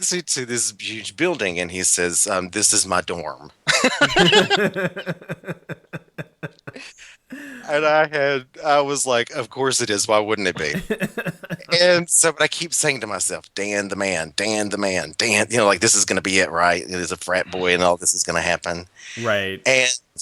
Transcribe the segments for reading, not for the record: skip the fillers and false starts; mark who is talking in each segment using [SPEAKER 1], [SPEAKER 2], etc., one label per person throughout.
[SPEAKER 1] takes me to this huge building and he says, "This is my dorm." And I was like, "Of course it is. Why wouldn't it be?" And so, but I keep saying to myself, "Dan the man, Dan the man, Dan." Like this is going to be it, right? It is a frat boy, and all this is going to happen.
[SPEAKER 2] Right.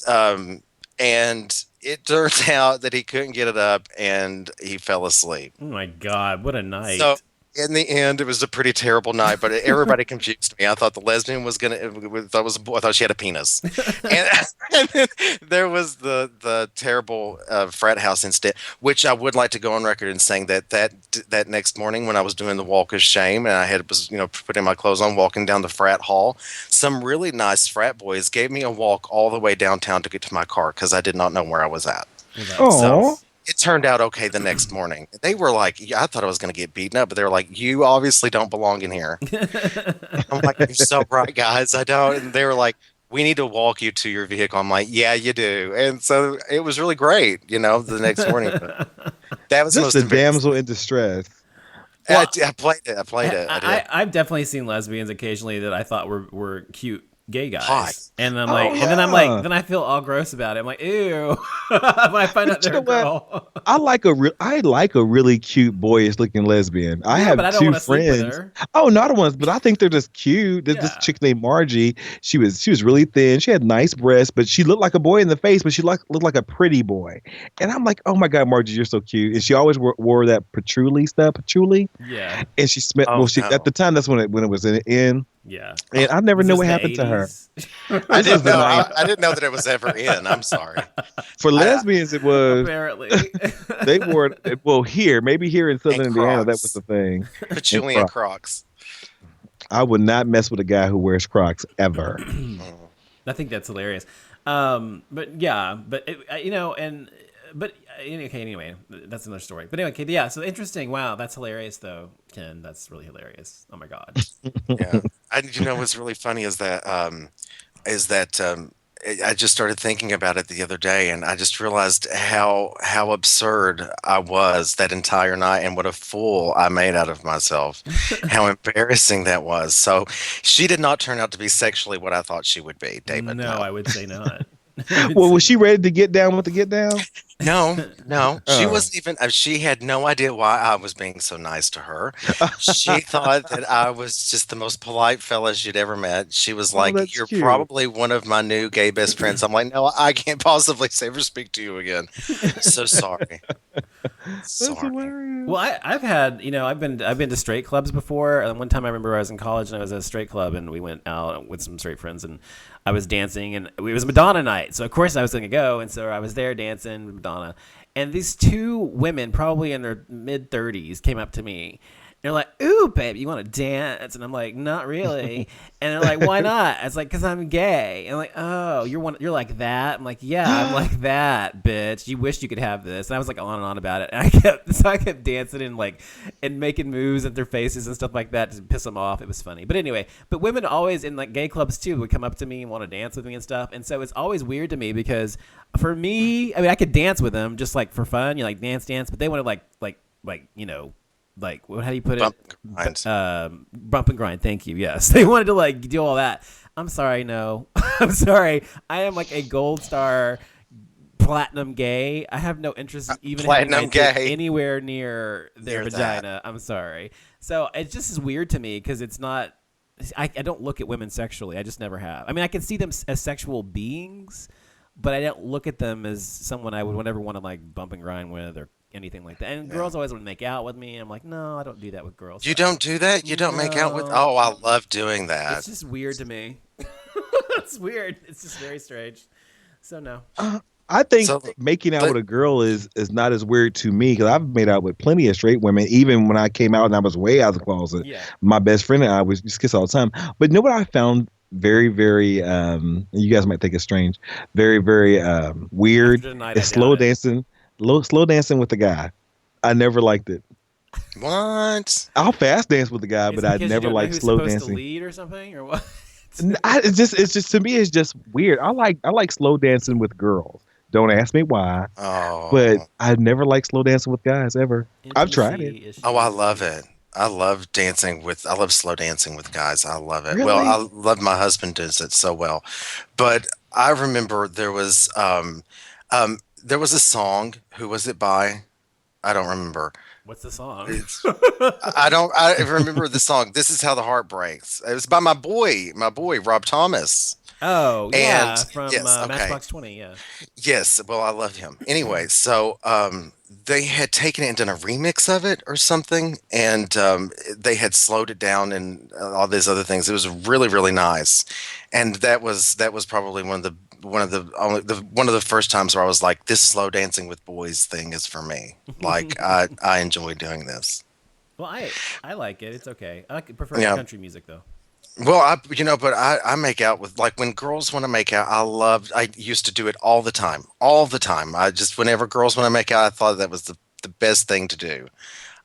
[SPEAKER 1] Um, and it turns out that he couldn't get it up, and he fell asleep.
[SPEAKER 2] Oh my God, what a
[SPEAKER 1] So
[SPEAKER 2] night.
[SPEAKER 1] in the end, it was a pretty terrible night, but everybody confused me. I thought the lesbian was gonna. Thought was a boy. I thought she had a penis, and, and then there was the terrible frat house incident, which I would like to go on record in saying that next morning when I was doing the walk of shame and was putting my clothes on, walking down the frat hall, some really nice frat boys gave me a walk all the way downtown to get to my car because I did not know where I was at.
[SPEAKER 2] Well,
[SPEAKER 1] So
[SPEAKER 3] Oh,
[SPEAKER 1] it turned out okay the next morning. They were like, yeah, I thought I was going to get beaten up, but they were like, "You obviously don't belong in here." I'm like, "You're so right, guys. I don't." And they were like, "We need to walk you to your vehicle." I'm like, "Yeah, you do." And so it was really great, the next morning. But that was the
[SPEAKER 3] just
[SPEAKER 1] most
[SPEAKER 3] a
[SPEAKER 1] embarrassing.
[SPEAKER 3] damsel in distress.
[SPEAKER 1] I played it. I played it. I did.
[SPEAKER 2] I've definitely seen lesbians occasionally that I thought were cute gay guys,
[SPEAKER 1] Hot.
[SPEAKER 2] and I'm
[SPEAKER 3] Oh
[SPEAKER 2] like, and then I'm like,
[SPEAKER 3] yeah.
[SPEAKER 2] then I feel all gross about it. I'm like, ew. When I find out
[SPEAKER 3] But you
[SPEAKER 2] they're
[SPEAKER 3] know
[SPEAKER 2] a
[SPEAKER 3] what?
[SPEAKER 2] girl.
[SPEAKER 3] I like a really cute boyish looking lesbian. I
[SPEAKER 2] Yeah, but I
[SPEAKER 3] have
[SPEAKER 2] don't
[SPEAKER 3] two
[SPEAKER 2] want to sleep with
[SPEAKER 3] friends.
[SPEAKER 2] her.
[SPEAKER 3] Oh, not ones, but I think they're just cute. There's this
[SPEAKER 2] Yeah.
[SPEAKER 3] chick named Margie. She was really thin. She had nice breasts, but she looked like a boy in the face, but she looked like a pretty boy. And I'm like, oh my God, Margie, you're so cute. And she always wore that patchouli,
[SPEAKER 2] Yeah,
[SPEAKER 3] and she smelled.
[SPEAKER 1] Oh
[SPEAKER 3] Well, she at
[SPEAKER 1] no,
[SPEAKER 3] the time that's when it was in.
[SPEAKER 2] yeah.
[SPEAKER 3] And I never
[SPEAKER 2] Was
[SPEAKER 3] know
[SPEAKER 2] this
[SPEAKER 3] what
[SPEAKER 2] the
[SPEAKER 3] happened to her.
[SPEAKER 2] 80s?
[SPEAKER 1] I
[SPEAKER 3] This was
[SPEAKER 1] didn't
[SPEAKER 3] the
[SPEAKER 1] know.
[SPEAKER 3] night
[SPEAKER 1] I didn't know that it was ever in. I'm sorry.
[SPEAKER 3] for
[SPEAKER 1] I,
[SPEAKER 3] lesbians. It was
[SPEAKER 2] Apparently.
[SPEAKER 3] they wore it. Well, maybe here in
[SPEAKER 1] and
[SPEAKER 3] Southern Indiana, that was
[SPEAKER 1] Crocs,
[SPEAKER 3] the thing. And
[SPEAKER 1] patchouli and
[SPEAKER 3] Crocs.
[SPEAKER 1] Crocs.
[SPEAKER 3] I would not mess with a guy who wears Crocs ever.
[SPEAKER 1] Mm.
[SPEAKER 2] I think that's hilarious. But yeah, but okay. Anyway, that's another story. But anyway, okay, yeah. So interesting. Wow, that's hilarious, though, Ken. That's really hilarious. Oh my God.
[SPEAKER 1] Yeah. What's really funny is that I just started thinking about it the other day, and I just realized how absurd I was that entire night, and what a fool I made out of myself. How embarrassing that was. So she did not turn out to be sexually what I thought she would be, David.
[SPEAKER 2] No,
[SPEAKER 1] No.
[SPEAKER 2] I would say not. I would
[SPEAKER 3] Well,
[SPEAKER 2] say
[SPEAKER 3] was she ready to get down with the get down?
[SPEAKER 1] No, no. She
[SPEAKER 3] Oh.
[SPEAKER 1] wasn't even, she had no idea why I was being so nice to her. She thought that I was just the most polite fella she'd ever met. She was
[SPEAKER 3] Oh,
[SPEAKER 1] like,
[SPEAKER 3] that's
[SPEAKER 1] "You're
[SPEAKER 3] cute.
[SPEAKER 1] probably one of my new gay best friends." I'm like, "No, I can't possibly ever speak to you again." So sorry.
[SPEAKER 3] That's
[SPEAKER 1] Sorry.
[SPEAKER 3] hilarious.
[SPEAKER 2] Well, I've had, I've been to straight clubs before. And one time I remember I was in college and I was at a straight club and we went out with some straight friends and I was dancing and it was Madonna night. So of course I was going to go. And so I was there dancing with Madonna. And these two women, probably in their mid 30s, came up to me. They're like, "Ooh, babe, you want to dance?" And I'm like, "Not really." And they're like, "Why not?" I was like, "Cause I'm gay." And I'm like, "Oh, you're like that." I'm like, "Yeah, I'm like that, bitch. You wish you could have this." And I was like on and on about it. And I kept dancing and making moves at their faces and stuff like that to piss them off. It was funny. But anyway, but women always in like gay clubs too would come up to me and want to dance with me and stuff. And so it's always weird to me because for me, I mean, I could dance with them just like for fun, like dance, but they want to like how do you put it?
[SPEAKER 1] Bump grinds.
[SPEAKER 2] Bump and grind. Thank you. Yes, they wanted to like do all that. I'm sorry. No, I'm sorry. I am like a gold star, platinum gay. I have no interest in even having my
[SPEAKER 1] Platinum
[SPEAKER 2] dick
[SPEAKER 1] gay.
[SPEAKER 2] anywhere near their
[SPEAKER 1] Near
[SPEAKER 2] vagina. I'm sorry. So it just is weird to me because it's not. I don't look at women sexually. I just never have. I mean, I can see them as sexual beings, but I don't look at them as someone I would ever want to like bump and grind with or anything like that. And
[SPEAKER 1] Yeah.
[SPEAKER 2] girls always want to make out with me. I'm like, no, I don't do that with girls.
[SPEAKER 1] You don't do that? You don't make out with?
[SPEAKER 2] No.
[SPEAKER 1] Oh, I love doing
[SPEAKER 2] It's
[SPEAKER 1] that.
[SPEAKER 2] just weird to me. It's weird. It's just very strange. So no.
[SPEAKER 3] I think
[SPEAKER 1] So,
[SPEAKER 3] making out
[SPEAKER 1] but
[SPEAKER 3] with a girl is not as weird to me because I've made out with plenty of straight women. Even when I came out and I was way out of the closet,
[SPEAKER 2] Yeah.
[SPEAKER 3] my best friend and I was just kiss all the time. But you know what I found very, very you guys might think it's strange, very, very weird.
[SPEAKER 2] After tonight, I
[SPEAKER 3] Is slow
[SPEAKER 2] doubt it.
[SPEAKER 3] dancing, slow dancing with a guy. I never liked it.
[SPEAKER 1] what?
[SPEAKER 3] I'll fast dance with a guy,
[SPEAKER 2] Is
[SPEAKER 3] but
[SPEAKER 2] it
[SPEAKER 3] I
[SPEAKER 2] because you
[SPEAKER 3] never
[SPEAKER 2] don't know
[SPEAKER 3] liked
[SPEAKER 2] who's
[SPEAKER 3] slow
[SPEAKER 2] supposed to
[SPEAKER 3] dancing.
[SPEAKER 2] lead or something or what?
[SPEAKER 3] It's just to me it's just weird. I like slow dancing with girls. Don't ask me why, but
[SPEAKER 1] Oh,
[SPEAKER 3] I never liked slow dancing with guys ever. I've tried it.
[SPEAKER 2] Intimacy issues.
[SPEAKER 1] oh, I love it. I love dancing with. I love slow dancing with guys. I love it. Well, I
[SPEAKER 3] Really?
[SPEAKER 1] love my husband does it so well, but I remember there was a song. Who was it by? I don't remember.
[SPEAKER 2] What's the song?
[SPEAKER 1] It's I don't. I remember the song. This is how the heart breaks. It was by my boy Rob Thomas.
[SPEAKER 2] Oh
[SPEAKER 1] And
[SPEAKER 2] yeah, from
[SPEAKER 1] yes, okay.
[SPEAKER 2] Matchbox 20. Yeah.
[SPEAKER 1] Yes, well, I love him. Anyway, so they had taken it and done a remix of it or something, and they had slowed it down and all these other things. It was really, really nice, and that was probably one of the first times where I was like, this slow dancing with boys thing is for me. Like I enjoy doing this.
[SPEAKER 2] Well, I like it. It's okay. Prefer
[SPEAKER 1] Yeah.
[SPEAKER 2] country music though.
[SPEAKER 1] Well, but I make out with like when girls want to make out. I used to do it all the time, all the time. I just whenever girls want to make out, I thought that was the best thing to do.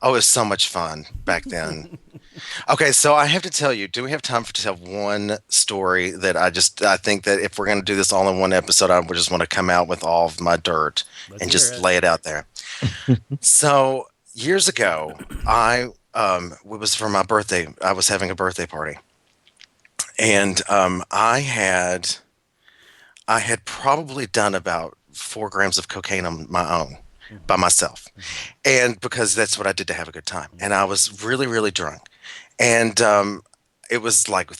[SPEAKER 1] Oh, it was so much fun back then. Okay, so I have to tell you, do we have time to tell one story that I think that if we're going to do this all in one episode, I would just want to come out with all of my dirt
[SPEAKER 2] Let's
[SPEAKER 1] and
[SPEAKER 2] hear
[SPEAKER 1] just
[SPEAKER 2] it.
[SPEAKER 1] lay it out there. So years ago, it was for my birthday. I was having a birthday party, and I had probably done about 4 grams of cocaine on my own by myself, and because that's what I did to have a good time, and I was really really drunk, and it was like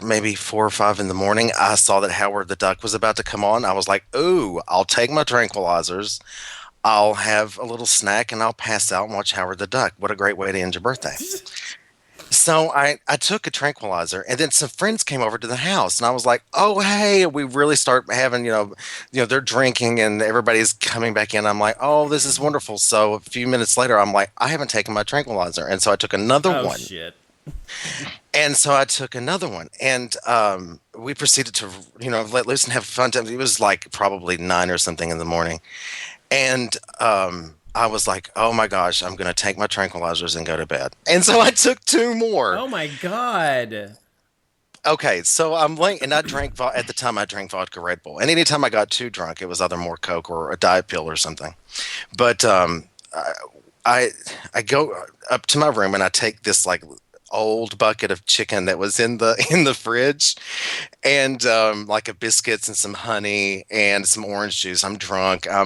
[SPEAKER 1] maybe 4 or 5 in the morning. I saw that Howard the Duck was about to come on. I was like, "Ooh, I'll take my tranquilizers. I'll have a little snack and I'll pass out and watch Howard the Duck. What a great way to end your birthday." So I took a tranquilizer, and then some friends came over to the house, and I was like, "Oh, hey!" We really start having, they're drinking, and everybody's coming back in. I'm like, "Oh, this is wonderful." So a few minutes later, I'm like, "I haven't taken my tranquilizer," and so I took another
[SPEAKER 2] Oh
[SPEAKER 1] one,
[SPEAKER 2] shit.
[SPEAKER 1] and so I took another one, and we proceeded to, let loose and have fun. It was like probably 9 or something in the morning, and I was like, "Oh my gosh, I'm going to take my tranquilizers and go to bed." And so I took two more.
[SPEAKER 2] Oh my god.
[SPEAKER 1] Okay, so I'm late, and at the time I drank vodka Red Bull, and anytime I got too drunk, it was either more Coke or a diet pill or something. But I I go up to my room and I take this like old bucket of chicken that was in the in the fridge, and like a biscuits and some honey and some orange juice. I'm drunk. I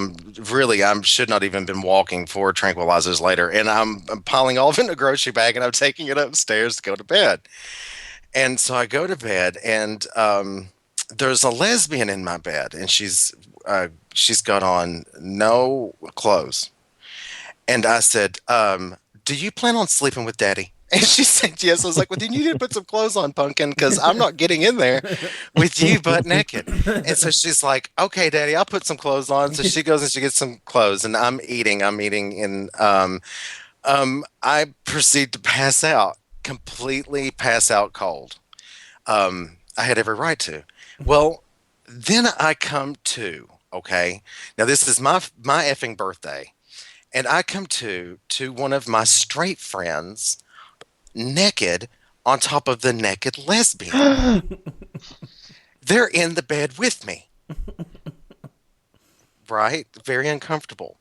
[SPEAKER 1] should not even been walking 4 tranquilizers later, and I'm piling all of it in a grocery bag, and I'm taking it upstairs to go to bed. And so I go to bed, and there's a lesbian in my bed, and she's got on no clothes. And I said, "Do you plan on sleeping with Daddy?" And she said yes. I was like, "Well, then you need to put some clothes on, pumpkin, because I'm not getting in there with you butt naked." And so she's like, "Okay, Daddy, I'll put some clothes on." So she goes and she gets some clothes, and I'm eating. And I proceed to pass out, completely pass out cold. I had every right to. Well, then I come to. Okay, now this is my effing birthday, and I come to one of my straight friends naked on top of the naked lesbian. They're in the bed with me, right? Very uncomfortable.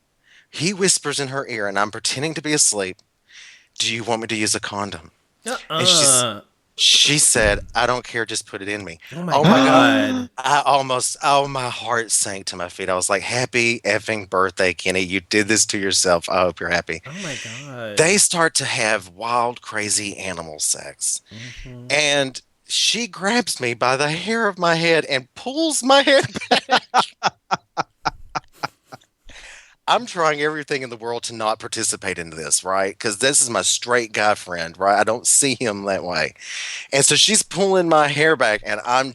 [SPEAKER 1] He whispers in her ear, and I'm pretending to be asleep. "Do you want me to use a condom?" And
[SPEAKER 2] Uh-uh.
[SPEAKER 1] she said, "I don't care, just put it in me."
[SPEAKER 2] Oh my
[SPEAKER 1] Oh my God.
[SPEAKER 2] god.
[SPEAKER 1] My heart sank to my feet. I was like, "Happy effing birthday, Kenny. You did this to yourself. I hope you're happy."
[SPEAKER 2] Oh my god.
[SPEAKER 1] They start to have wild, crazy animal sex.
[SPEAKER 2] Mhm.
[SPEAKER 1] And she grabs me by the hair of my head and pulls my hair back. I'm trying everything in the world to not participate in this, right? Because this is my straight guy friend, right? I don't see him that way. And so she's pulling my hair back, and I'm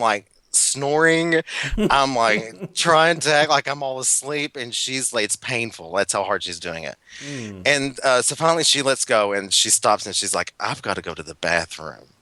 [SPEAKER 1] like snoring. I'm like trying to act like I'm all asleep, and she's like, it's painful. That's how hard she's doing it.
[SPEAKER 2] Mm.
[SPEAKER 1] And so finally she lets go, and she stops, and she's like, "I've got to go to the bathroom."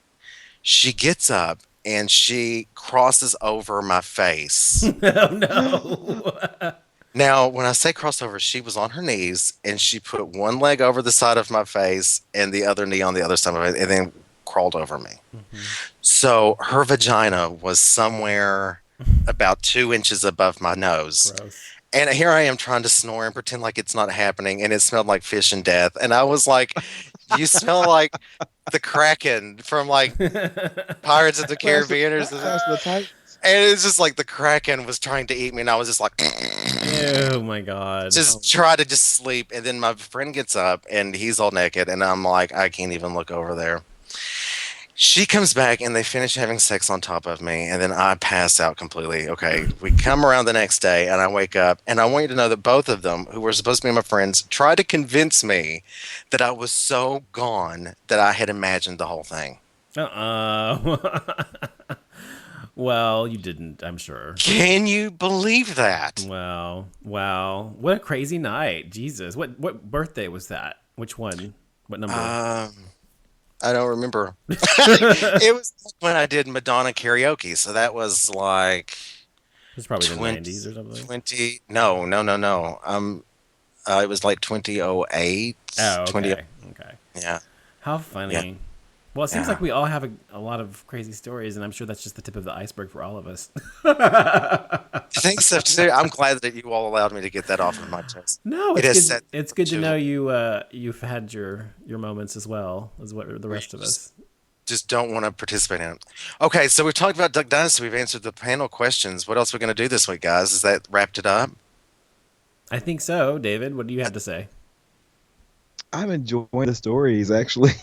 [SPEAKER 1] She gets up and she crosses over my face.
[SPEAKER 2] Oh no.
[SPEAKER 1] Now, when I say crossover, she was on her knees and she put one leg over the side of my face and the other knee on the other side of it, and then crawled over me.
[SPEAKER 2] Mhm.
[SPEAKER 1] So her vagina was somewhere about 2 inches above my nose.
[SPEAKER 2] Gross.
[SPEAKER 1] And here I am trying to snore and pretend like it's not happening, and it smelled like fish and death. And I was like, You smell like the Kraken from like Pirates of the
[SPEAKER 3] Clash of,
[SPEAKER 1] Caribbean or something.
[SPEAKER 3] Clash of the Titans.
[SPEAKER 1] And it's just like the Kraken was trying to eat me, and I was just like,
[SPEAKER 2] Oh my god.
[SPEAKER 1] just try to just sleep. And then my friend gets up, and he's all naked, and I'm like, I can't even look over there. She comes back, and they finish having sex on top of me, and then I pass out completely. Okay, we come around the next day, and I wake up, and I want you to know that both of them, who were supposed to be my friends, tried to convince me that I was so gone that I had imagined the whole thing.
[SPEAKER 2] Well, you didn't, I'm sure.
[SPEAKER 1] Can you believe that?
[SPEAKER 2] Wow. What a crazy night. Jesus. What birthday was that? Which one? What number?
[SPEAKER 1] I don't remember. It was when I did Madonna karaoke, so that was like
[SPEAKER 2] It was probably the
[SPEAKER 1] 20,
[SPEAKER 2] 90s or something.
[SPEAKER 1] 20 no. It was like 2008.
[SPEAKER 2] Oh,
[SPEAKER 1] 20,
[SPEAKER 2] okay. Okay.
[SPEAKER 1] yeah.
[SPEAKER 2] How funny.
[SPEAKER 1] Yeah.
[SPEAKER 2] Well, it seems
[SPEAKER 1] Yeah.
[SPEAKER 2] like we all have a lot of crazy stories, and I'm sure that's just the tip of the iceberg for all of us.
[SPEAKER 1] I think so too. I'm glad that you all allowed me to get that off of my chest.
[SPEAKER 2] No,
[SPEAKER 1] It has
[SPEAKER 2] it's
[SPEAKER 1] set
[SPEAKER 2] good. It's good to
[SPEAKER 1] to-
[SPEAKER 2] know you've had your moments as well as what the rest of us.
[SPEAKER 1] Just don't want to participate in it. Okay, so we've talked about Duck Dynasty. We've answered the panel questions. What else are we going to do this week, guys? Is that wrapped it up?
[SPEAKER 2] I think so, David. What do you have to say?
[SPEAKER 3] I'm enjoying the stories, actually.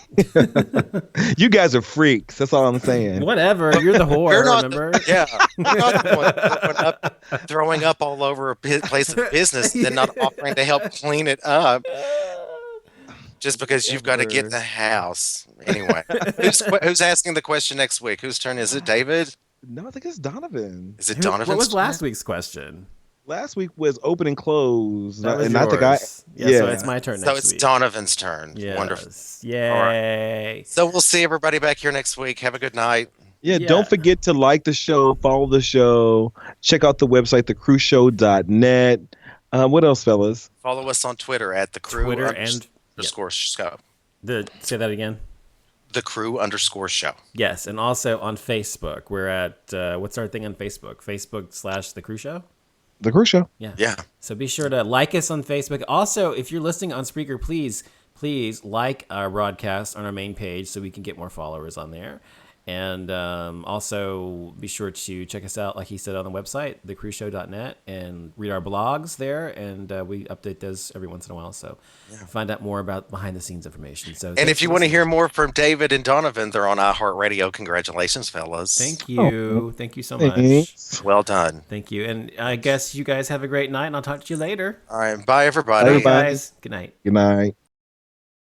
[SPEAKER 3] You guys are freaks. That's all I'm saying.
[SPEAKER 2] Whatever. You're the whore.
[SPEAKER 1] We're not-
[SPEAKER 2] Remember?
[SPEAKER 1] Yeah. We're not the one throwing up all over a place of business and then not offering to help clean it up just because you've got to get the house. Anyway, who's asking the question next week? Whose turn is it? David?
[SPEAKER 3] No, I think it's Donovan.
[SPEAKER 1] Is it Donovan's
[SPEAKER 2] What was
[SPEAKER 1] turn?
[SPEAKER 2] last week's question?
[SPEAKER 3] Last week was open and close.
[SPEAKER 2] That was
[SPEAKER 3] and I think I.
[SPEAKER 2] yours. Yeah, so it's my turn
[SPEAKER 1] So
[SPEAKER 2] next
[SPEAKER 1] it's
[SPEAKER 2] week.
[SPEAKER 1] Donovan's turn.
[SPEAKER 2] Yes.
[SPEAKER 1] Wonderful.
[SPEAKER 2] Yay.
[SPEAKER 1] So we'll see everybody back here next week. Have a good night.
[SPEAKER 3] Yeah,
[SPEAKER 2] Yeah.
[SPEAKER 3] don't forget to like the show, follow the show, check out the website, thecruiseshow.net. What else, fellas?
[SPEAKER 1] Follow us on Twitter at the crew
[SPEAKER 2] Twitter and
[SPEAKER 1] underscore show.
[SPEAKER 2] say that again.
[SPEAKER 1] The crew underscore show.
[SPEAKER 2] Yes, and also on Facebook. We're at what's our thing on Facebook? Facebook / The Crew Show.
[SPEAKER 3] The Cruise Show.
[SPEAKER 1] Yeah.
[SPEAKER 2] So be sure to like us on Facebook. Also, if you're listening on Spreaker, please like our broadcast on our main page so we can get more followers on there. And also be sure to check us out, like he said, on the website, thecruiseshow.net, and read our blogs there. And we update those every once in a while. So find out more about behind the scenes information. So
[SPEAKER 1] And if you want to hear more from David and Donovan, they're on iHeartRadio. Congratulations, fellas.
[SPEAKER 2] Thank you. Thank you so much.
[SPEAKER 3] Thanks.
[SPEAKER 1] Well done.
[SPEAKER 2] Thank you. And I guess you guys have a great night, and I'll talk to you later.
[SPEAKER 1] All right. Bye, everybody.
[SPEAKER 3] Bye,
[SPEAKER 2] Bye,
[SPEAKER 3] everybody.
[SPEAKER 2] guys. Good night.
[SPEAKER 3] Good night.